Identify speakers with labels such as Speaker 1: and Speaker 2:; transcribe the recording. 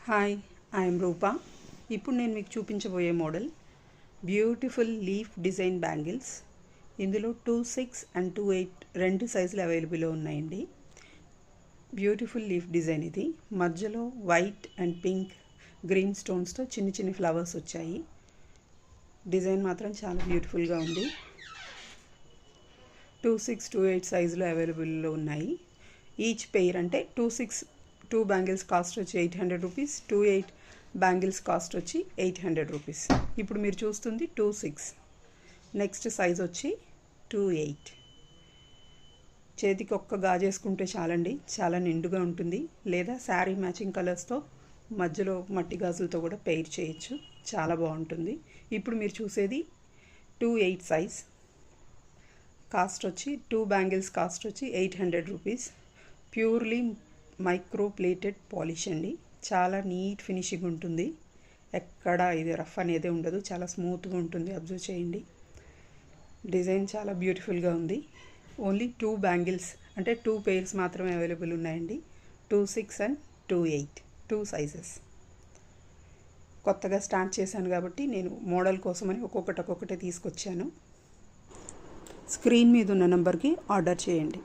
Speaker 1: Hi, I'm రూపా. ఇప్పుడు నేను మీకు చూపించబోయే model beautiful leaf design bangles. ఇందులో 2/6 అండ్ 2/8 రెండు సైజులు అవైలబుల్లో ఉన్నాయండి. బ్యూటిఫుల్ లీఫ్ డిజైన్ ఇది. మధ్యలో వైట్ అండ్ పింక్ గ్రీన్ స్టోన్స్తో చిన్న చిన్న ఫ్లవర్స్ వచ్చాయి. డిజైన్ మాత్రం చాలా బ్యూటిఫుల్గా ఉంది. 2/6, 2/8 సైజులో అవైలబుల్లో ఉన్నాయి. ఈచ్ పెయిర్ అంటే 2 బ్యాంగిల్స్ కాస్ట్ వచ్చి 800 రూపీస్, 2/8 బ్యాంగిల్స్ కాస్ట్ వచ్చి 800 రూపీస్. ఇప్పుడు మీరు చూస్తుంది 2/6. నెక్స్ట్ సైజ్ వచ్చి 2/8. చేతికి ఒక్క గాజేసుకుంటే చాలండి, చాలా నిండుగా ఉంటుంది. లేదా శారీ మ్యాచింగ్ కలర్స్తో మధ్యలో మట్టి గాజులతో కూడా పెయిర్ చేయొచ్చు, చాలా బాగుంటుంది. ఇప్పుడు మీరు చూసేది 2/8 సైజ్. కాస్ట్ వచ్చి 2 బ్యాంగిల్స్ కాస్ట్ వచ్చి 800 rupees. Purely micro plated polish అండి. చాలా నీట్ ఫినిషింగ్ ఉంటుంది. ఎక్కడ ఇది రఫ్ అనేది ఉండదు, చాలా స్మూత్గా ఉంటుంది. అబ్జర్వ్ చేయండి, డిజైన్ చాలా బ్యూటిఫుల్గా ఉంది. ఓన్లీ 2 బ్యాంగిల్స్ అంటే 2 పెయిర్స్ మాత్రమే అవైలబుల్ ఉన్నాయండి. 2/6 అండ్ 2/8 2 సైజెస్. కొత్తగా స్టార్ట్ చేశాను కాబట్టి నేను మోడల్ కోసమని ఒక్కొక్కటే తీసుకొచ్చాను. స్క్రీన్ మీద ఉన్న నెంబర్కి ఆర్డర్ చేయండి.